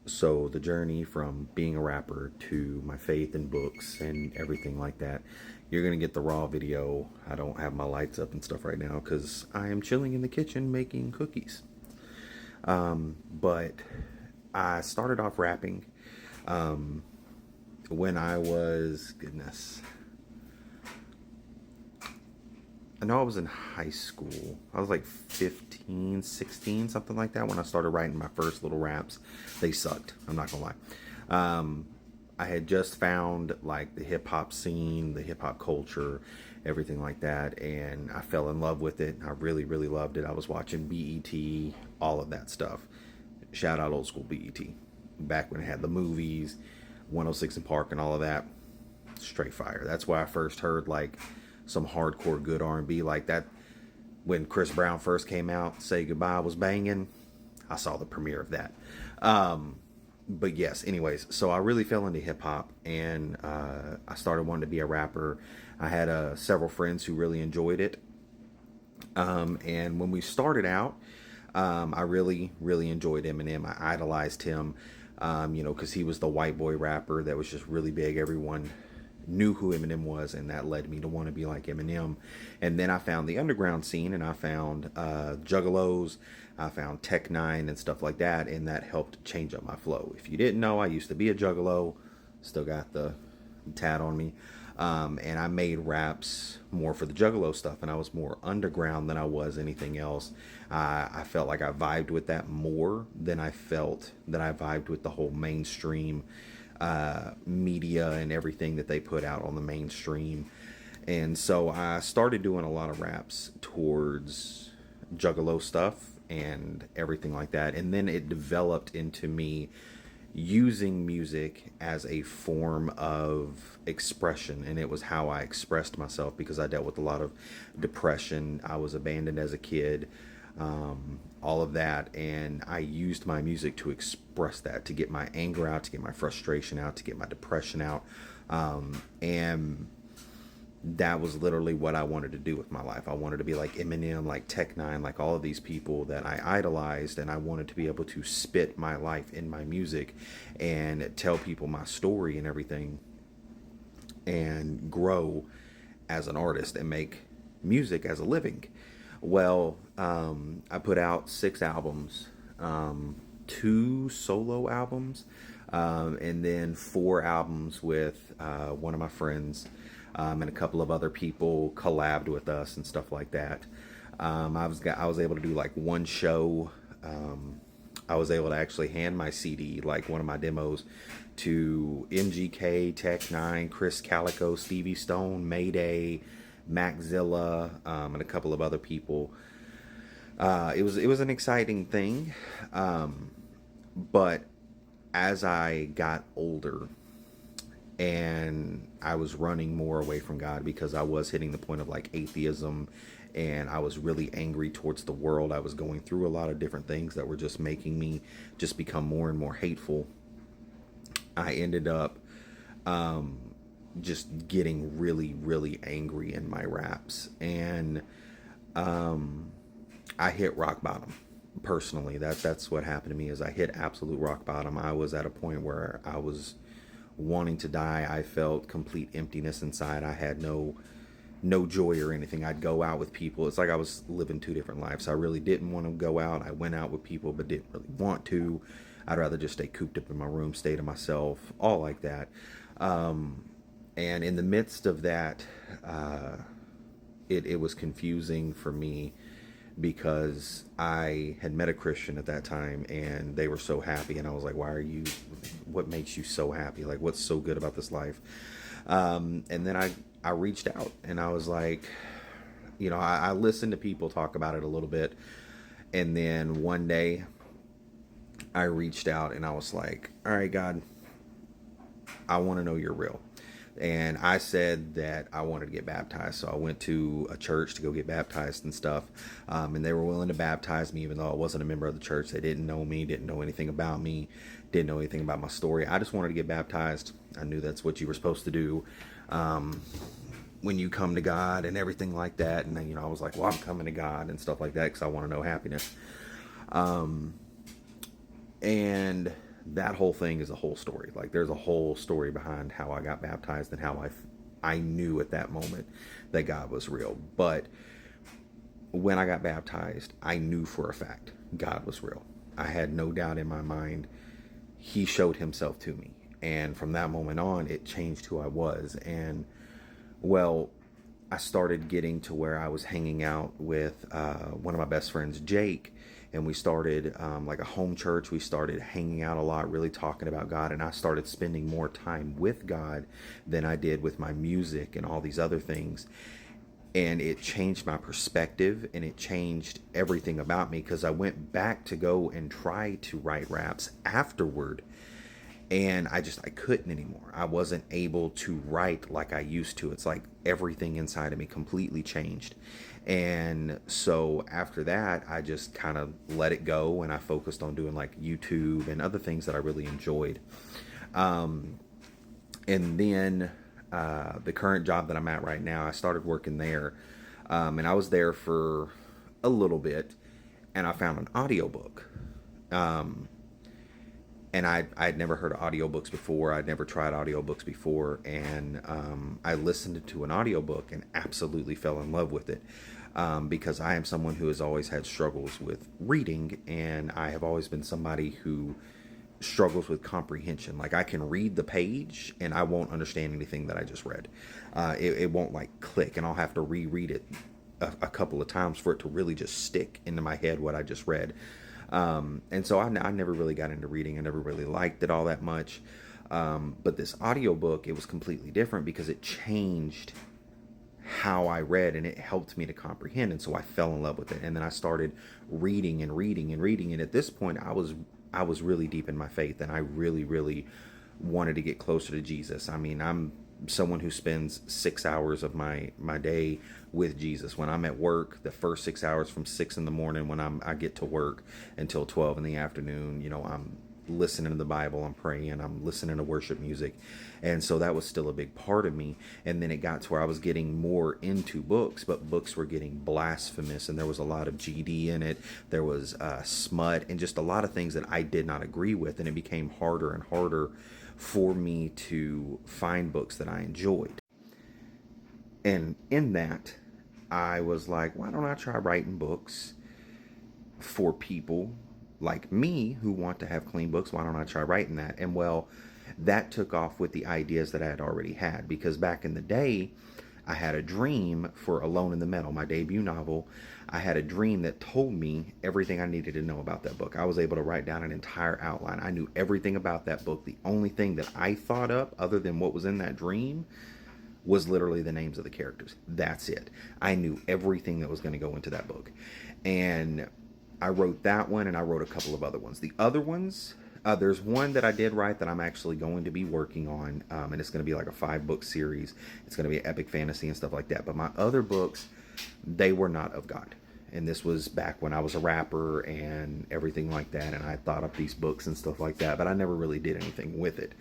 So the journey from being a rapper to my faith in books and everything like that, you're going to get the raw video. I don't have my lights up and stuff right now because I am chilling in the kitchen making cookies. But I started off rapping when I was, goodness, I know I was in high school. I was like 15, 16, something like that when I started writing my first little raps. They sucked. I'm not gonna lie. I had just found like the hip hop scene, the hip hop culture, everything like that, and I fell in love with it. I really, really loved it. I was watching BET, all of that stuff. Shout out old school BET. Back when it had the movies, 106 and Park and all of that. Straight fire. That's why I first heard like some hardcore good R&B like that. When Chris Brown first came out, Say Goodbye was banging. I saw the premiere of that. But yes, anyways, so I really fell into hip hop, and I started wanting to be a rapper. I had several friends who really enjoyed it. And when we started out, I really, really enjoyed Eminem. I idolized him, because he was the white boy rapper that was just really big. Everyone knew who Eminem was, and that led me to want to be like Eminem. And then I found the underground scene, and I found Juggalos, I found Tech Nine and stuff like that, and that helped change up my flow. If you didn't know, I used to be a Juggalo, still got the tat on me, and I made raps more for the Juggalo stuff, and I was more underground than I was anything else. I felt like I vibed with that more than I felt that I vibed with the whole mainstream media and everything that they put out on the mainstream. And so I started doing a lot of raps towards Juggalo stuff and everything like that. And then it developed into me using music as a form of expression, and it was how I expressed myself because I dealt with a lot of depression. I was abandoned as a kid, all of that, and I used my music to express that, to get my anger out, to get my frustration out, to get my depression out, and that was literally what I wanted to do with my life. I wanted to be like Eminem, like Tech Nine, like all of these people that I idolized, and I wanted to be able to spit my life in my music and tell people my story and everything, and grow as an artist and make music as a living. Well, I put out 6 albums, 2 solo albums, and then 4 albums with one of my friends, and a couple of other people collabed with us and stuff like that. I was able to do like one show. I was able to actually hand my CD, like one of my demos, to MGK, Tech Nine, Chris Calico, Stevie Stone, Mayday, Maxzilla, and a couple of other people. It was an exciting thing, but as I got older and I was running more away from God because I was hitting the point of like atheism, and I was really angry towards the world. I was going through a lot of different things that were just making me just become more and more hateful. I ended up just getting really, really angry in my raps, and I hit rock bottom. Personally, that's what happened to me. Is I hit absolute rock bottom. I was at a point where I was wanting to die. I felt complete emptiness inside. I had no joy or anything. I'd go out with people. It's like I was living 2 different lives. I really didn't want to go out. I went out with people but didn't really want to. I'd rather just stay cooped up in my room, stay to myself, all like that. And in the midst of that, it was confusing for me because I had met a Christian at that time, and they were so happy, and I was like, what makes you so happy? Like, what's so good about this life? And then I reached out, and I was like, I listened to people talk about it a little bit, and then one day I reached out and I was like, all right, God, I want to know you're real. And I said that I wanted to get baptized. So I went to a church to go get baptized and stuff. And they were willing to baptize me, even though I wasn't a member of the church. They didn't know me, didn't know anything about me, didn't know anything about my story. I just wanted to get baptized. I knew that's what you were supposed to do when you come to God and everything like that. And then, I was like, well, I'm coming to God and stuff like that because I want to know happiness. And that whole thing is a whole story. Like, there's a whole story behind how I got baptized and how I knew at that moment that God was real. But when I got baptized, I knew for a fact God was real. I had no doubt in my mind. He showed himself to me. And from that moment on, it changed who I was. And, well, I started getting to where I was hanging out with one of my best friends, Jake, and we started like a home church. We started hanging out a lot, really talking about God, and I started spending more time with God than I did with my music and all these other things. And it changed my perspective, and it changed everything about me, because I went back to go and try to write raps afterward, and I couldn't anymore. I wasn't able to write like I used to. It's like everything inside of me completely changed. And so after that, I just kind of let it go, and I focused on doing like YouTube and other things that I really enjoyed. And then the current job that I'm at right now, I started working there, and I was there for a little bit, and I found an audiobook. And I'd never heard of audiobooks before. I'd never tried audiobooks before. And I listened to an audiobook and absolutely fell in love with it, because I am someone who has always had struggles with reading. And I have always been somebody who struggles with comprehension. Like, I can read the page and I won't understand anything that I just read. It won't like click, and I'll have to reread it a couple of times for it to really just stick into my head what I just read. And so I never really got into reading. I never really liked it all that much. But this audiobook, it was completely different, because it changed how I read, and it helped me to comprehend. And so I fell in love with it. And then I started reading and reading and reading. And at this point, I was really deep in my faith, and I really, really wanted to get closer to Jesus. I mean, I'm someone who spends 6 hours of my day with Jesus. When I'm at work, the first 6 hours from 6 in the morning when I get to work until 12 in the afternoon, I'm listening to the Bible, I'm praying, I'm listening to worship music. And so that was still a big part of me. And then it got to where I was getting more into books, but books were getting blasphemous, and there was a lot of GD in it. There was smut and just a lot of things that I did not agree with. And it became harder and harder for me to find books that I enjoyed. And in that, I was like, why don't I try writing books for people like me who want to have clean books? Why don't I try writing that? And well, that took off with the ideas that I had already had, because back in the day, I had a dream for Alone in the Meadow, my debut novel. I had a dream that told me everything I needed to know about that book. I was able to write down an entire outline. I knew everything about that book. The only thing that I thought up, other than what was in that dream, was literally the names of the characters. That's it. I knew everything that was going to go into that book. And I wrote that one, and I wrote a couple of other ones. The other ones, there's one that I did write that I'm actually going to be working on, and it's going to be like a 5-book series. It's going to be epic fantasy and stuff like that. But my other books, they were not of God. And this was back when I was a rapper and everything like that, and I thought up these books and stuff like that, but I never really did anything with it.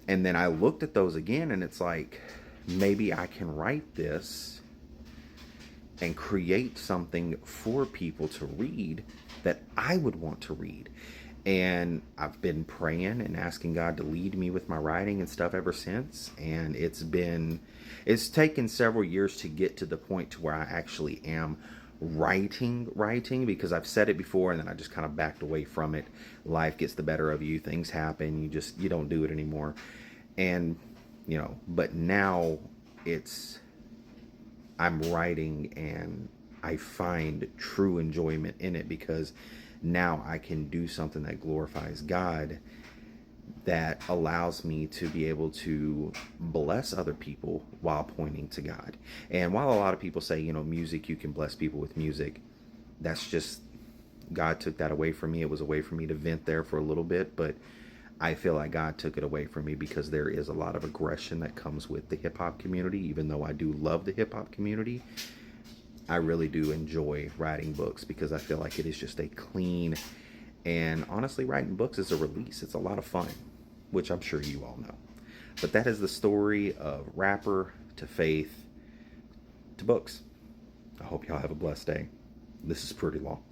And then I looked at those again, and it's like, maybe I can write this and create something for people to read that I would want to read. And I've been praying and asking God to lead me with my writing and stuff ever since. And it's taken several years to get to the point to where I actually am writing, because I've said it before and then I just kind of backed away from it. Life gets the better of you, things happen, you don't do it anymore. And but now I'm writing, and I find true enjoyment in it, because now I can do something that glorifies God, that allows me to be able to bless other people while pointing to God. And while a lot of people say, music, you can bless people with music, that's just, God took that away from me. It was a way for me to vent there for a little bit, but I feel like God took it away from me, because there is a lot of aggression that comes with the hip-hop community. Even though I do love the hip-hop community, I really do enjoy writing books, because I feel like it is just a clean, and honestly, writing books is a release. It's a lot of fun, which I'm sure you all know. But that is the story of rapper to faith to books. I hope y'all have a blessed day. This is pretty long.